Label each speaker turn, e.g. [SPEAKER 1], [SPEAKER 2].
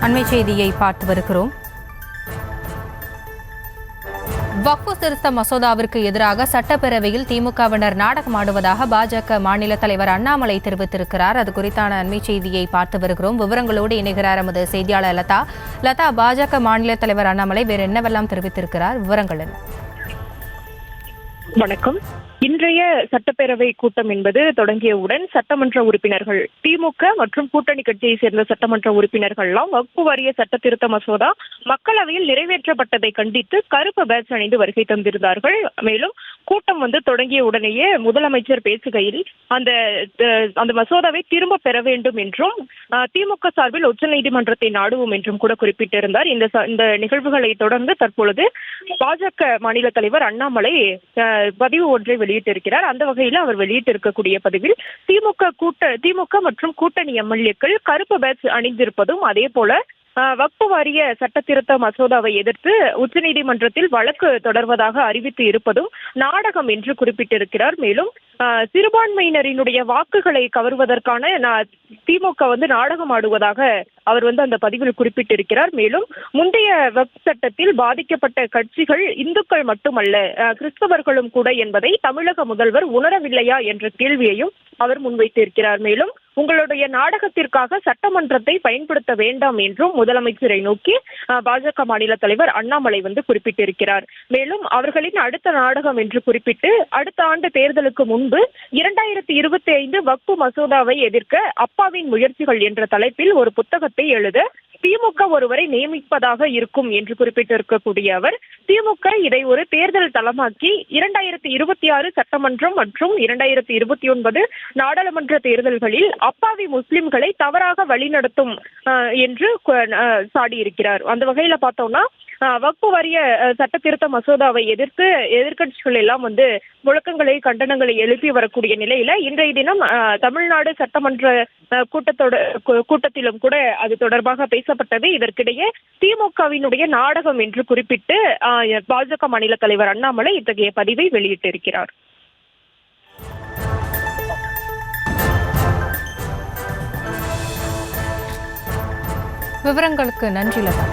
[SPEAKER 1] அண்மை செய்தியை பார்த்து வருகிறோம். வக்ஃபு திருத்த மசோதாவிற்கு எதிராக சட்டப்பேரவையில் திமுகவினர் நாடகமாடுவதாக பாஜக மாநில தலைவர் அண்ணாமலை தெரிவித்திருக்கிறார். அது குறித்தான அண்மை செய்தியை பார்த்து வருகிறோம். விவரங்களோடு இணைகிறார் எமது செய்தியாளர் லதா. பாஜக மாநில தலைவர் அண்ணாமலை வேறு என்னவெல்லாம் தெரிவித்திருக்கிறார்? விவரங்கள் என்ன?
[SPEAKER 2] வணக்கம். இன்றைய சட்டப்பேரவை கூட்டம் என்பது தொடங்கியவுடன் சட்டமன்ற உறுப்பினர்கள், திமுக மற்றும் கூட்டணி கட்சியை சேர்ந்த சட்டமன்ற உறுப்பினர்கள் எல்லாம் வக்ஃபு வாரிய சட்ட திருத்த மசோதா மக்களவையில் நிறைவேற்றப்பட்டதை கண்டித்து கருப்பு பேட்ஜ் அணிந்து வருகை தந்திருந்தார்கள். மேலும் கூட்டம் தொடங்கிய உடனேயே முதலமைச்சர் பேசுகையில் அந்த மசோதாவை திரும்ப பெற வேண்டும் என்றும் திமுக சார்பில் உச்சநீதிமன்றத்தை நாடுவோம் என்றும் கூட குறிப்பிட்டிருந்தார். இந்த நிகழ்வுகளை தொடர்ந்து தற்பொழுது பாஜக மாநில தலைவர் அண்ணாமலை பதிவு ஒன்றை வெளியிட்டிருக்கிறார். அந்த வகையில் அவர் வெளியிட்டிருக்கக்கூடிய பதிவில் திமுக மற்றும் கூட்டணி எம்எல்ஏக்கள் கருப்பு பேட்ஜ் அணிந்திருப்பதும், அதே போல வக்ஃபு வாரிய சட்ட திருத்த மசோதாவை எதிர்த்து உச்சநீதிமன்றத்தில் வழக்கு தொடர்வதாக அறிவித்து இருப்பதும் நாடகம் என்று குறிப்பிட்டிருக்கிறார். மேலும் சிறுபான்மையினரினுடைய வாக்குகளை கவர்வதற்கான திமுக நாடகம் ஆடுவதாக அவர் அந்த பதிவில் குறிப்பிட்டிருக்கிறார். மேலும் முந்தைய வக்ஃப் சட்டத்தில் பாதிக்கப்பட்ட கட்சிகள் இந்துக்கள் மட்டுமல்ல, கிறிஸ்தவர்களும் கூட என்பதை தமிழக முதல்வர் உணரவில்லையா என்ற கேள்வியையும் அவர் முன்வைத்திருக்கிறார். மேலும் உங்களுடைய நாடகத்திற்காக சட்டமன்றத்தை பயன்படுத்த வேண்டாம் என்றும் முதலமைச்சரை நோக்கி பாஜக மாநில தலைவர் அண்ணாமலை குறிப்பிட்டிருக்கிறார். மேலும் அவர்களின் அடுத்த நாடகம் என்று குறிப்பிட்டு அடுத்த ஆண்டு தேர்தலுக்கு முன்பு 2025 வக்ஃபு மசோதாவை எதிர்க்க அப்பாவின் முயற்சிகள் என்ற தலைப்பில் ஒரு புத்தகத்தை எழுத திமுக ஒருவரை நியமிப்பதாக இருக்கும் என்று குறிப்பிட்டிருக்கக்கூடிய அவர், திமுக இதை ஒரு தேர்தல் தளமாக்கி 2026 சட்டமன்றம் மற்றும் 2029 நாடாளுமன்ற தேர்தல்களில் அப்பாவி முஸ்லிம்களை தவறாக வழிநடத்தும் என்று சாடியிருக்கிறார். அந்த வகையில பார்த்தோம்னா வக்ஃபு வாரிய சட்ட திருத்த மசோதாவை எதிர்த்து எதிர்கட்சிகள் எல்லாம் முழக்கங்களை, கண்டனங்களை எழுப்பி வரக்கூடிய நிலையில இன்றைய தினம் தமிழ்நாடு சட்டமன்ற கூட்டத்திலும் கூட அது தொடர்பாக பேசப்பட்டது. இதற்கிடையே திமுகவினுடைய நாடகம் என்று குறிப்பிட்டு பாஜக மாநில தலைவர் அண்ணாமலை இத்தகைய பதிவை வெளியிட்டிருக்கிறார்.
[SPEAKER 1] விவரங்களுக்கு நன்றி லதா.